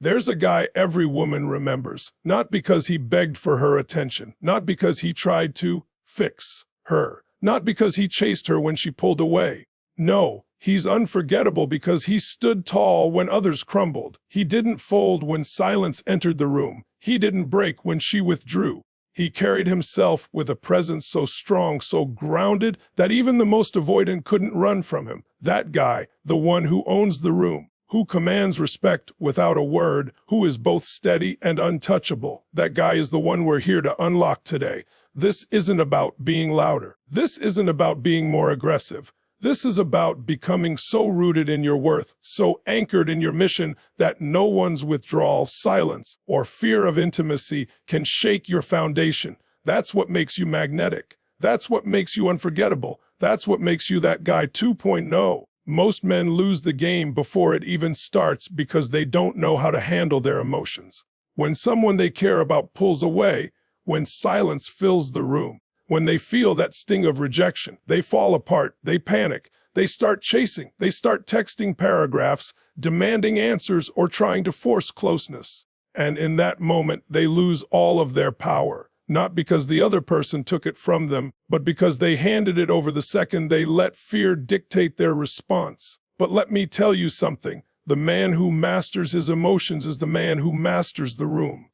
There's a guy every woman remembers, not because he begged for her attention, not because he tried to fix her, not because he chased her when she pulled away. No, he's unforgettable because he stood tall when others crumbled. He didn't fold when silence entered the room. He didn't break when she withdrew. He carried himself with a presence so strong, so grounded, that even the most avoidant couldn't run from him. That guy, the one who owns the room, who commands respect without a word, who is both steady and untouchable. That guy is the one we're here to unlock today. This isn't about being louder. This isn't about being more aggressive. This is about becoming so rooted in your worth, so anchored in your mission that no one's withdrawal, silence, or fear of intimacy can shake your foundation. That's what makes you magnetic. That's what makes you unforgettable. That's what makes you that guy 2.0. Most men lose the game before it even starts because they don't know how to handle their emotions. When someone they care about pulls away, when silence fills the room, when they feel that sting of rejection, they fall apart, they panic, they start chasing, they start texting paragraphs, demanding answers or trying to force closeness. And in that moment, they lose all of their power, not because the other person took it from them, but because they handed it over the second they let fear dictate their response. But let me tell you something, the man who masters his emotions is the man who masters the room.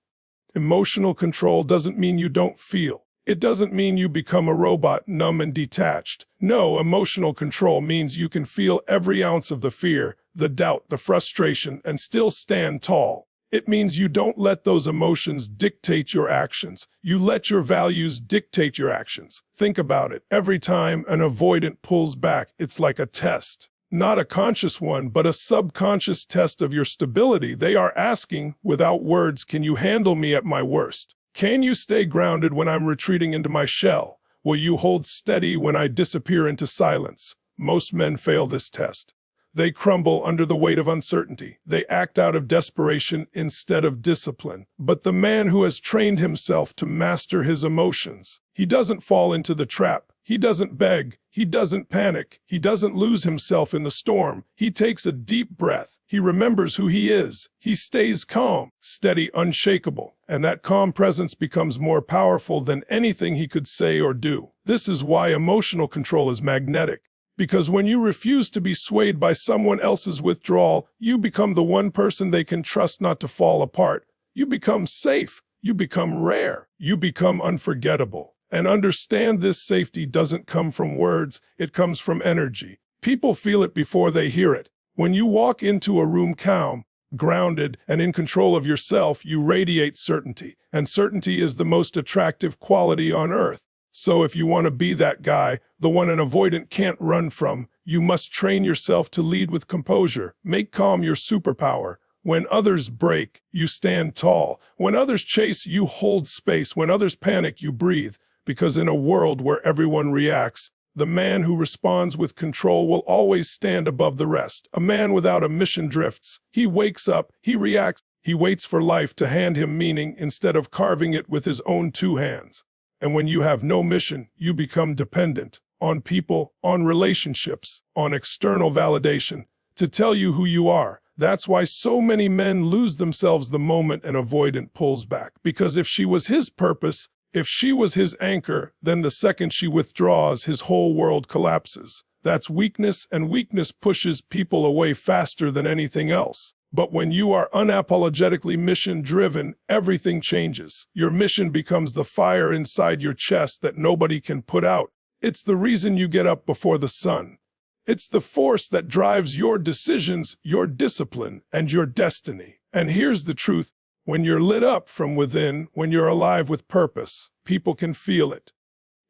Emotional control doesn't mean you don't feel. It doesn't mean you become a robot, numb and detached. No, emotional control means you can feel every ounce of the fear, the doubt, the frustration, and still stand tall. It means you don't let those emotions dictate your actions. You let your values dictate your actions. Think about it. Every time an avoidant pulls back, it's like a test. Not a conscious one, but a subconscious test of your stability. They are asking, without words, can you handle me at my worst? Can you stay grounded when I'm retreating into my shell? Will you hold steady when I disappear into silence? Most men fail this test. They crumble under the weight of uncertainty. They act out of desperation instead of discipline. But the man who has trained himself to master his emotions, he doesn't fall into the trap. He doesn't beg. He doesn't panic. He doesn't lose himself in the storm. He takes a deep breath. He remembers who he is. He stays calm, steady, unshakable. And that calm presence becomes more powerful than anything he could say or do. This is why emotional control is magnetic. Because when you refuse to be swayed by someone else's withdrawal, you become the one person they can trust not to fall apart. You become safe. You become rare. You become unforgettable. And understand this safety doesn't come from words, it comes from energy. People feel it before they hear it. When you walk into a room calm, grounded, and in control of yourself, you radiate certainty. And certainty is the most attractive quality on earth. So if you want to be that guy, the one an avoidant can't run from, you must train yourself to lead with composure. Make calm your superpower. When others break, you stand tall. When others chase, you hold space. When others panic, you breathe. Because in a world where everyone reacts, the man who responds with control will always stand above the rest. A man without a mission drifts. He wakes up, he reacts, he waits for life to hand him meaning instead of carving it with his own two hands. And when you have no mission, you become dependent on people, on relationships, on external validation to tell you who you are. That's why so many men lose themselves the moment an avoidant pulls back. Because if she was his purpose, if she was his anchor, then the second she withdraws, his whole world collapses. That's weakness, and weakness pushes people away faster than anything else. But when you are unapologetically mission-driven, everything changes. Your mission becomes the fire inside your chest that nobody can put out. It's the reason you get up before the sun. It's the force that drives your decisions, your discipline, and your destiny. And here's the truth. When you're lit up from within, when you're alive with purpose, people can feel it.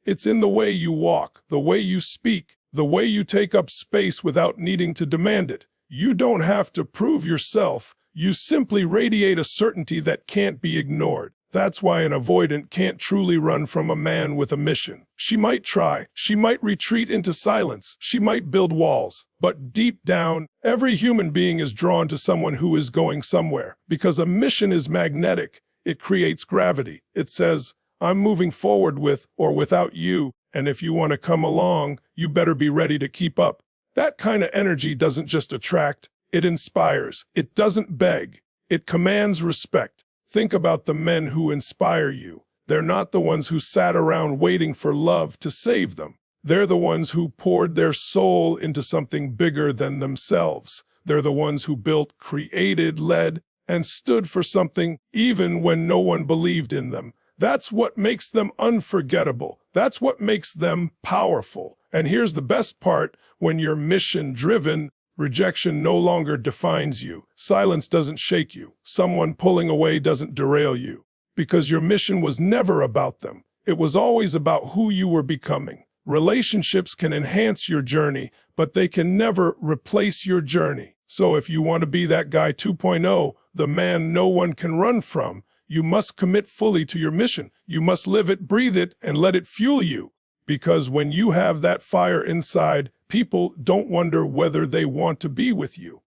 It's in the way you walk, the way you speak, the way you take up space without needing to demand it. You don't have to prove yourself. You simply radiate a certainty that can't be ignored. That's why an avoidant can't truly run from a man with a mission. She might try, she might retreat into silence, she might build walls, but deep down, every human being is drawn to someone who is going somewhere. Because a mission is magnetic, it creates gravity. It says, I'm moving forward with or without you, and if you want to come along, you better be ready to keep up. That kind of energy doesn't just attract, it inspires. It doesn't beg, It commands respect. Think about the men who inspire you. They're not the ones who sat around waiting for love to save them. They're the ones who poured their soul into something bigger than themselves. They're the ones who built, created, led, and stood for something even when no one believed in them. That's what makes them unforgettable. That's what makes them powerful. And here's the best part: when you're mission-driven, rejection no longer defines you. Silence doesn't shake you. Someone pulling away doesn't derail you. Because your mission was never about them. It was always about who you were becoming. Relationships can enhance your journey, but they can never replace your journey. So if you want to be that guy 2.0, the man no one can run from, you must commit fully to your mission. You must live it, breathe it, and let it fuel you. Because when you have that fire inside, people don't wonder whether they want to be with you.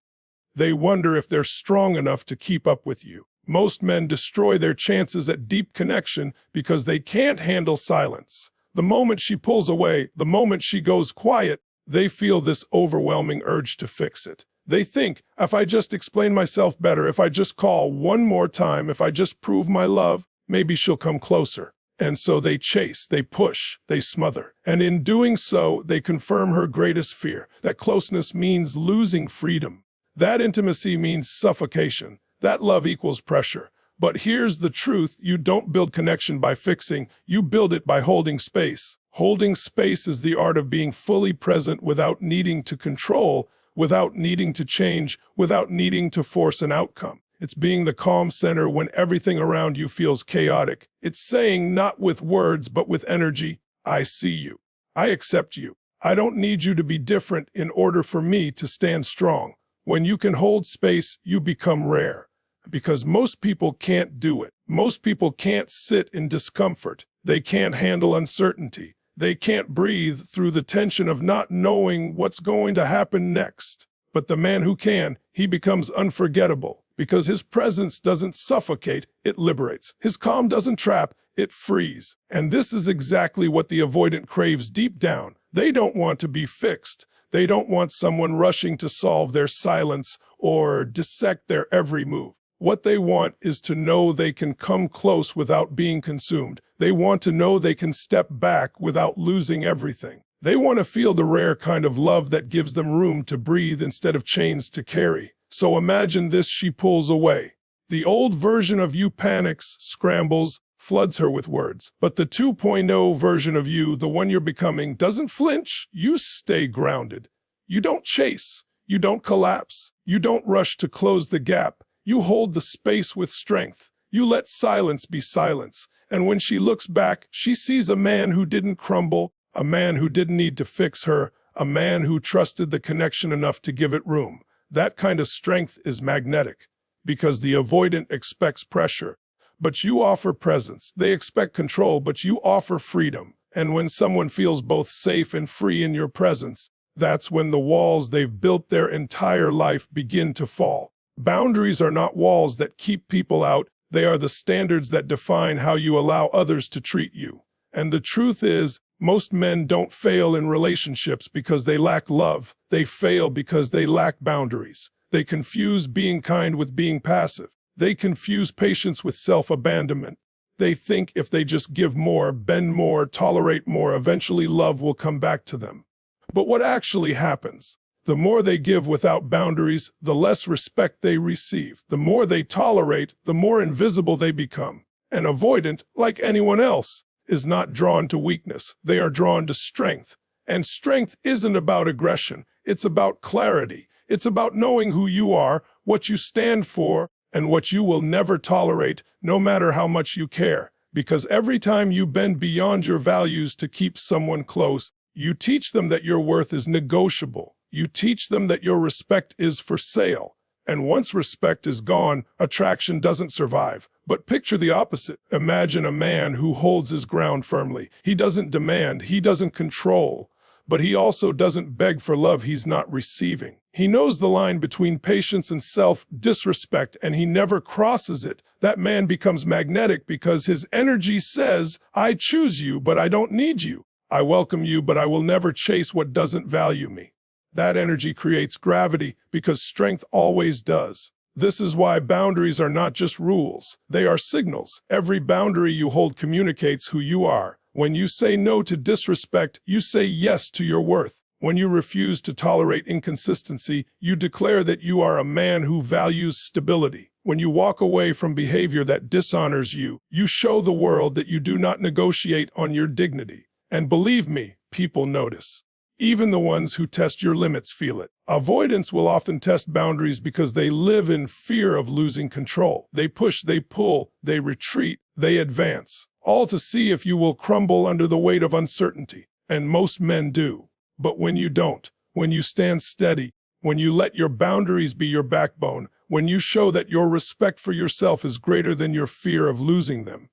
They wonder if they're strong enough to keep up with you. Most men destroy their chances at deep connection because they can't handle silence. The moment she pulls away, the moment she goes quiet, they feel this overwhelming urge to fix it. They think, if I just explain myself better, if I just call one more time, if I just prove my love, maybe she'll come closer. And so they chase, they push, they smother. And in doing so, they confirm her greatest fear, that closeness means losing freedom. That intimacy means suffocation. That love equals pressure. But here's the truth: you don't build connection by fixing, you build it by holding space. Holding space is the art of being fully present without needing to control, without needing to change, without needing to force an outcome. It's being the calm center when everything around you feels chaotic. It's saying, not with words, but with energy, I see you. I accept you. I don't need you to be different in order for me to stand strong. When you can hold space, you become rare. Because most people can't do it. Most people can't sit in discomfort. They can't handle uncertainty. They can't breathe through the tension of not knowing what's going to happen next. But the man who can, he becomes unforgettable. Because his presence doesn't suffocate, it liberates. His calm doesn't trap, it frees. And this is exactly what the avoidant craves deep down. They don't want to be fixed. They don't want someone rushing to solve their silence or dissect their every move. What they want is to know they can come close without being consumed. They want to know they can step back without losing everything. They want to feel the rare kind of love that gives them room to breathe instead of chains to carry. So imagine this: she pulls away. The old version of you panics, scrambles, floods her with words. But the 2.0 version of you, the one you're becoming, doesn't flinch. You stay grounded. You don't chase. You don't collapse. You don't rush to close the gap. You hold the space with strength. You let silence be silence. And when she looks back, she sees a man who didn't crumble, a man who didn't need to fix her, a man who trusted the connection enough to give it room. That kind of strength is magnetic, because the avoidant expects pressure, but you offer presence. They expect control, but you offer freedom. And when someone feels both safe and free in your presence, that's when the walls they've built their entire life begin to fall. Boundaries are not walls that keep people out. They are the standards that define how you allow others to treat you. And the truth is, most men don't fail in relationships because they lack love. They fail because they lack boundaries. They confuse being kind with being passive. They confuse patience with self-abandonment. They think if they just give more, bend more, tolerate more, eventually love will come back to them. But what actually happens? The more they give without boundaries, the less respect they receive. The more they tolerate, the more invisible they become. An avoidant, like anyone else, is not drawn to weakness. They are drawn to strength. And strength isn't about aggression. It's about clarity. It's about knowing who you are, what you stand for, and what you will never tolerate, no matter how much you care. Because every time you bend beyond your values to keep someone close, you teach them that your worth is negotiable. You teach them that your respect is for sale. And once respect is gone, attraction doesn't survive. But picture the opposite. Imagine a man who holds his ground firmly. He doesn't demand, he doesn't control, but he also doesn't beg for love he's not receiving. He knows the line between patience and self-disrespect, and he never crosses it. That man becomes magnetic because his energy says, I choose you, but I don't need you. I welcome you, but I will never chase what doesn't value me. That energy creates gravity because strength always does. This is why boundaries are not just rules. They are signals. Every boundary you hold communicates who you are. When you say no to disrespect, you say yes to your worth. When you refuse to tolerate inconsistency, you declare that you are a man who values stability. When you walk away from behavior that dishonors you, you show the world that you do not negotiate on your dignity. And believe me, people notice. Even the ones who test your limits feel it. Avoidants will often test boundaries because they live in fear of losing control. They push, they pull, they retreat, they advance, all to see if you will crumble under the weight of uncertainty. And most men do. But when you don't, when you stand steady, when you let your boundaries be your backbone, when you show that your respect for yourself is greater than your fear of losing them,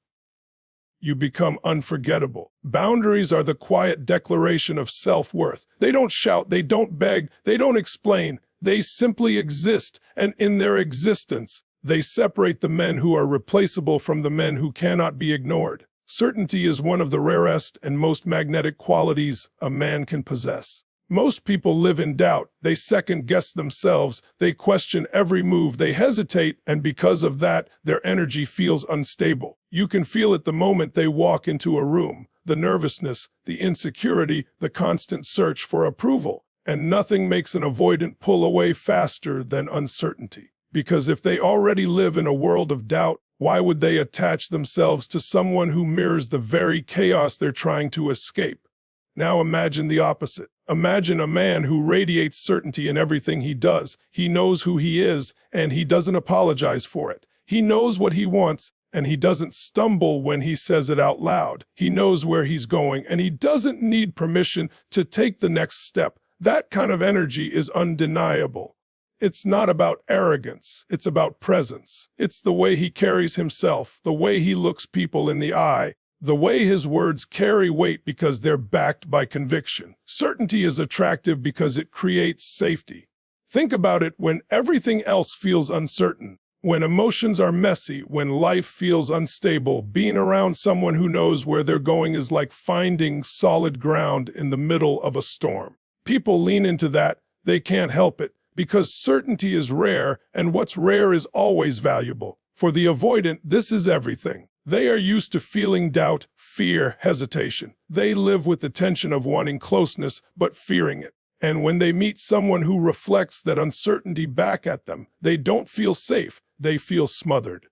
you become unforgettable. Boundaries are the quiet declaration of self-worth. They don't shout, they don't beg, they don't explain. They simply exist, and in their existence, they separate the men who are replaceable from the men who cannot be ignored. Certainty is one of the rarest and most magnetic qualities a man can possess. Most people live in doubt. They second-guess themselves. They question every move. They hesitate, and because of that, their energy feels unstable. You can feel it the moment they walk into a room. The nervousness, the insecurity, the constant search for approval. And nothing makes an avoidant pull away faster than uncertainty. Because if they already live in a world of doubt, why would they attach themselves to someone who mirrors the very chaos they're trying to escape? Now imagine the opposite. Imagine a man who radiates certainty in everything he does. He knows who he is, and he doesn't apologize for it. He knows what he wants, and he doesn't stumble when he says it out loud. He knows where he's going, and he doesn't need permission to take the next step. That kind of energy is undeniable. It's not about arrogance. It's about presence. It's the way he carries himself, the way he looks people in the eye, the way his words carry weight because they're backed by conviction. Certainty is attractive because it creates safety. Think about it when everything else feels uncertain, when emotions are messy, when life feels unstable. Being around someone who knows where they're going is like finding solid ground in the middle of a storm. People lean into that. They can't help it because certainty is rare, and what's rare is always valuable. For the avoidant, this is everything. They are used to feeling doubt, fear, hesitation. They live with the tension of wanting closeness, but fearing it. And when they meet someone who reflects that uncertainty back at them, they don't feel safe, they feel smothered.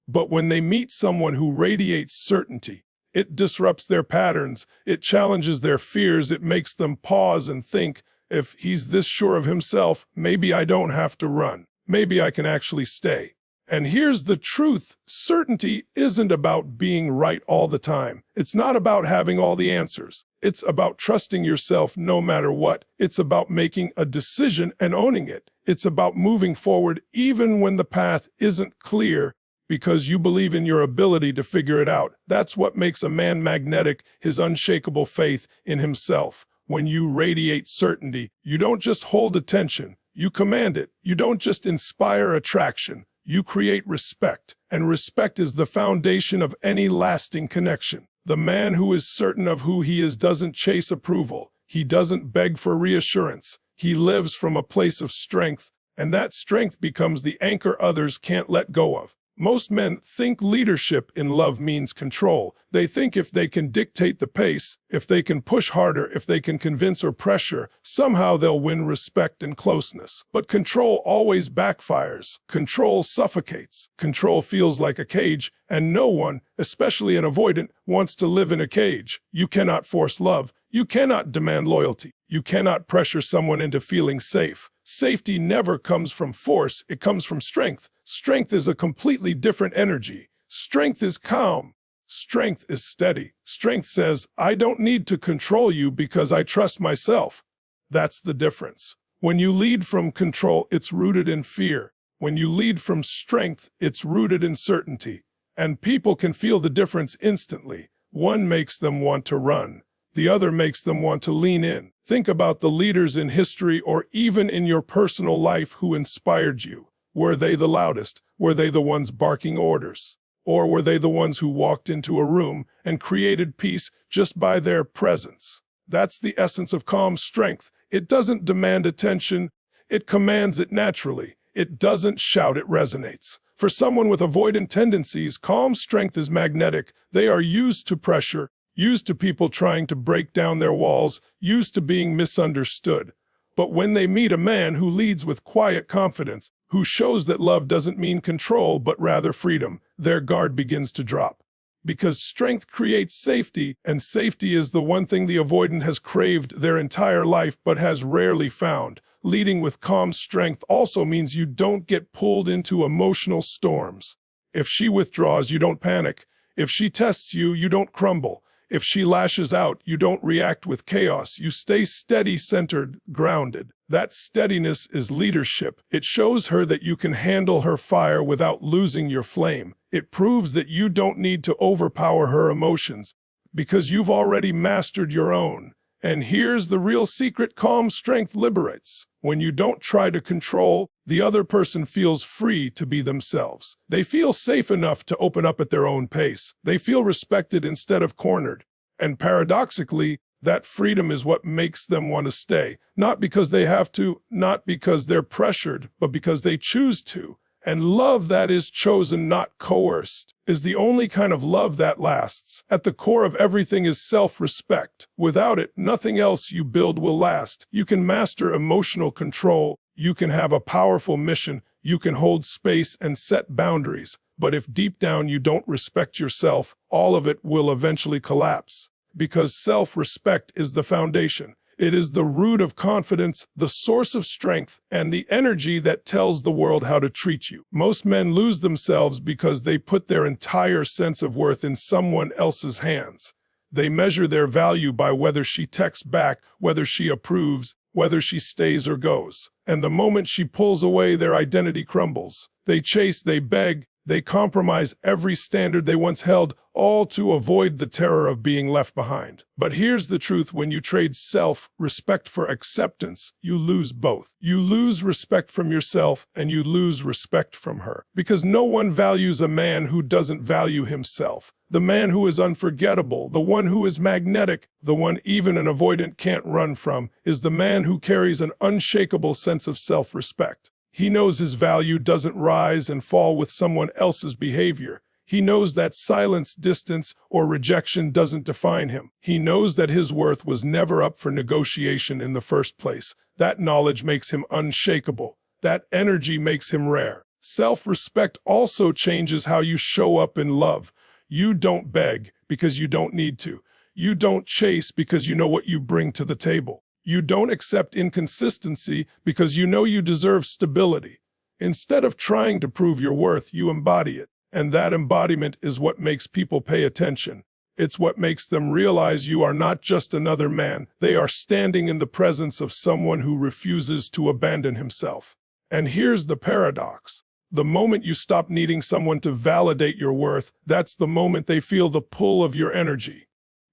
But when they meet someone who radiates certainty, it disrupts their patterns, it challenges their fears, it makes them pause and think, if he's this sure of himself, maybe I don't have to run. Maybe I can actually stay. And here's the truth. Certainty isn't about being right all the time. It's not about having all the answers. It's about trusting yourself no matter what. It's about making a decision and owning it. It's about moving forward even when the path isn't clear because you believe in your ability to figure it out. That's what makes a man magnetic, his unshakable faith in himself. When you radiate certainty, you don't just hold attention, you command it. You don't just inspire attraction. You create respect, and respect is the foundation of any lasting connection. The man who is certain of who he is doesn't chase approval. He doesn't beg for reassurance. He lives from a place of strength, and that strength becomes the anchor others can't let go of. Most men think leadership in love means control. They think if they can dictate the pace, if they can push harder, if they can convince or pressure, somehow they'll win respect and closeness. But control always backfires. Control suffocates. Control feels like a cage, and no one, especially an avoidant, wants to live in a cage. You cannot force love. You cannot demand loyalty. You cannot pressure someone into feeling safe. Safety never comes from force, it comes from strength. Strength is a completely different energy. Strength is calm. Strength is steady. Strength says, I don't need to control you because I trust myself. That's the difference. When you lead from control, it's rooted in fear. When you lead from strength, it's rooted in certainty. And people can feel the difference instantly. One makes them want to run. The other makes them want to lean in. Think about the leaders in history or even in your personal life who inspired you. Were they the loudest? Were they the ones barking orders? Or were they the ones who walked into a room and created peace just by their presence? That's the essence of calm strength. It doesn't demand attention. It commands it naturally. It doesn't shout, it resonates. For someone with avoidant tendencies, calm strength is magnetic. They are used to pressure, used to people trying to break down their walls, used to being misunderstood. But when they meet a man who leads with quiet confidence, who shows that love doesn't mean control but rather freedom, their guard begins to drop. Because strength creates safety, and safety is the one thing the avoidant has craved their entire life but has rarely found. Leading with calm strength also means you don't get pulled into emotional storms. If she withdraws, you don't panic. If she tests you, you don't crumble. If she lashes out, you don't react with chaos. You stay steady, centered, grounded. That steadiness is leadership. It shows her that you can handle her fire without losing your flame. It proves that you don't need to overpower her emotions because you've already mastered your own. And here's the real secret: calm strength liberates. When you don't try to control, the other person feels free to be themselves. They feel safe enough to open up at their own pace. They feel respected instead of cornered. And paradoxically, that freedom is what makes them want to stay. Not because they have to, not because they're pressured, but because they choose to. And love that is chosen, not coerced, is the only kind of love that lasts. At the core of everything is self-respect. Without it, nothing else you build will last. You can master emotional control. You can have a powerful mission. You can hold space and set boundaries. But if deep down you don't respect yourself, all of it will eventually collapse. Because self-respect is the foundation. It is the root of confidence, the source of strength, and the energy that tells the world how to treat you. Most men lose themselves because they put their entire sense of worth in someone else's hands. They measure their value by whether she texts back, whether she approves, whether she stays or goes. And the moment she pulls away, their identity crumbles. They chase, they beg, they compromise every standard they once held, all to avoid the terror of being left behind. But here's the truth: when you trade self-respect for acceptance, you lose both. You lose respect from yourself and you lose respect from her. Because no one values a man who doesn't value himself. The man who is unforgettable, the one who is magnetic, the one even an avoidant can't run from, is the man who carries an unshakable sense of self-respect. He knows his value doesn't rise and fall with someone else's behavior. He knows that silence, distance, or rejection doesn't define him. He knows that his worth was never up for negotiation in the first place. That knowledge makes him unshakable. That energy makes him rare. Self-respect also changes how you show up in love. You don't beg because you don't need to. You don't chase because you know what you bring to the table. You don't accept inconsistency because you know you deserve stability. Instead of trying to prove your worth, you embody it. And that embodiment is what makes people pay attention. It's what makes them realize you are not just another man. They are standing in the presence of someone who refuses to abandon himself. And here's the paradox. The moment you stop needing someone to validate your worth, that's the moment they feel the pull of your energy.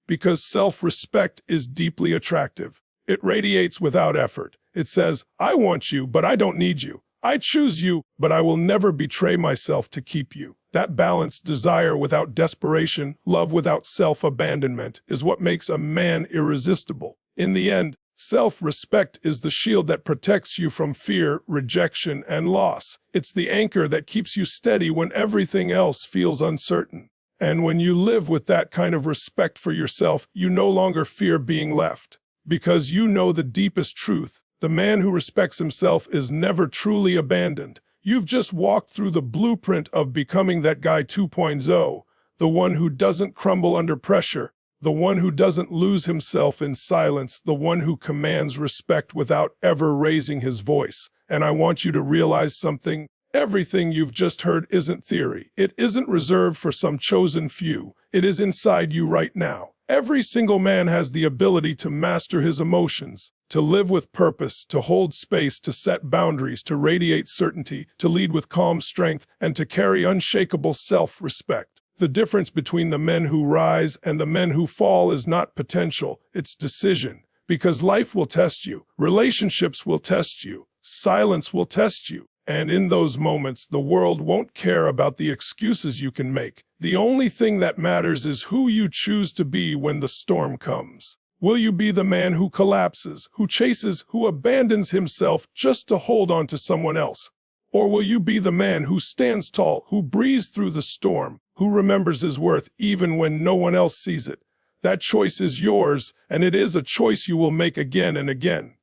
Because self-respect is deeply attractive. It radiates without effort. It says, I want you, but I don't need you. I choose you, but I will never betray myself to keep you. That balanced desire without desperation, love without self-abandonment, is what makes a man irresistible. In the end, self-respect is the shield that protects you from fear, rejection, and loss. It's the anchor that keeps you steady when everything else feels uncertain. And when you live with that kind of respect for yourself, you no longer fear being left. Because you know the deepest truth: the man who respects himself is never truly abandoned. You've just walked through the blueprint of becoming that guy 2.0, the one who doesn't crumble under pressure, the one who doesn't lose himself in silence, the one who commands respect without ever raising his voice. And I want you to realize something. Everything you've just heard isn't theory. It isn't reserved for some chosen few. It is inside you right now. Every single man has the ability to master his emotions, to live with purpose, to hold space, to set boundaries, to radiate certainty, to lead with calm strength, and to carry unshakable self-respect. The difference between the men who rise and the men who fall is not potential, it's decision. Because life will test you, relationships will test you, silence will test you. And in those moments, the world won't care about the excuses you can make. The only thing that matters is who you choose to be when the storm comes. Will you be the man who collapses, who chases, who abandons himself just to hold on to someone else? Or will you be the man who stands tall, who breathes through the storm, who remembers his worth even when no one else sees it? That choice is yours, and it is a choice you will make again and again.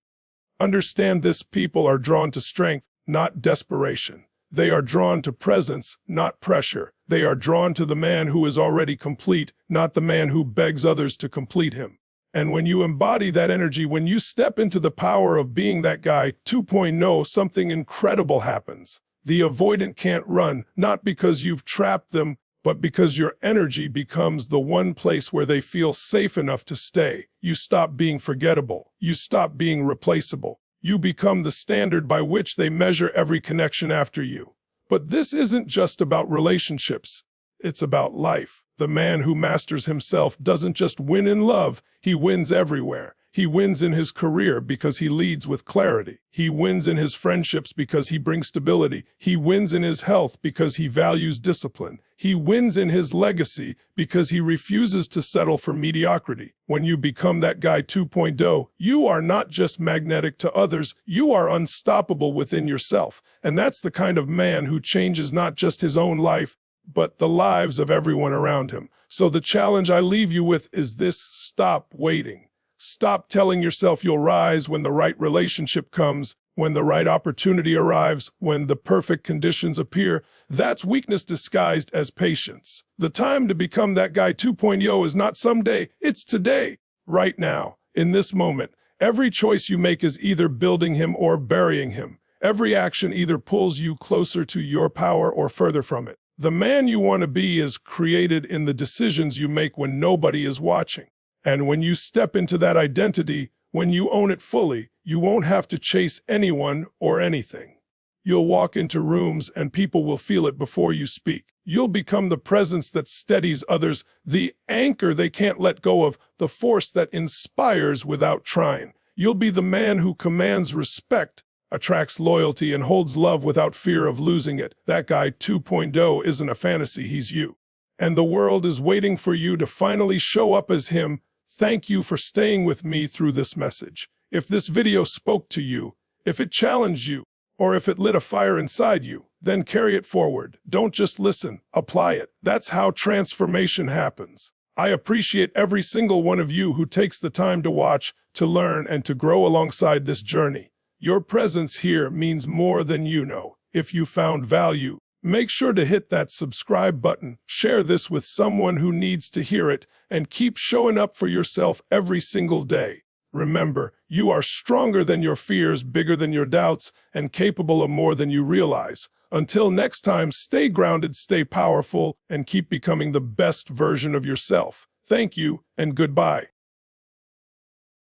Understand this: people are drawn to strength, not desperation. They are drawn to presence, not pressure. They are drawn to the man who is already complete, not the man who begs others to complete him. And when you embody that energy, when you step into the power of being that guy 2.0, something incredible happens. The avoidant can't run, not because you've trapped them, but because your energy becomes the one place where they feel safe enough to stay. You stop being forgettable. You stop being replaceable. You become the standard by which they measure every connection after you. But this isn't just about relationships. It's about life. The man who masters himself doesn't just win in love, he wins everywhere. He wins in his career because he leads with clarity. He wins in his friendships because he brings stability. He wins in his health because he values discipline. He wins in his legacy because he refuses to settle for mediocrity. When you become that guy 2.0, you are not just magnetic to others, you are unstoppable within yourself. And that's the kind of man who changes not just his own life, but the lives of everyone around him. So the challenge I leave you with is this: stop waiting. Stop telling yourself you'll rise when the right relationship comes, when the right opportunity arrives, when the perfect conditions appear. That's weakness disguised as patience. The time to become that guy 2.0 is not someday, it's today, right now, in this moment. Every choice you make is either building him or burying him. Every action either pulls you closer to your power or further from it. The man you want to be is created in the decisions you make when nobody is watching. And when you step into that identity, when you own it fully, you won't have to chase anyone or anything. You'll walk into rooms and people will feel it before you speak. You'll become the presence that steadies others, the anchor they can't let go of, the force that inspires without trying. You'll be the man who commands respect, attracts loyalty, and holds love without fear of losing it. That guy 2.0 isn't a fantasy, he's you. And the world is waiting for you to finally show up as him. Thank you for staying with me through this message. If this video spoke to you, if it challenged you, or if it lit a fire inside you, then carry it forward. Don't just listen, apply it. That's how transformation happens. I appreciate every single one of you who takes the time to watch, to learn, and to grow alongside this journey. Your presence here means more than you know. If you found value, make sure to hit that subscribe button, share this with someone who needs to hear it, and keep showing up for yourself every single day. Remember, you are stronger than your fears, bigger than your doubts, and capable of more than you realize. Until next time, stay grounded, stay powerful, and keep becoming the best version of yourself. Thank you, and goodbye.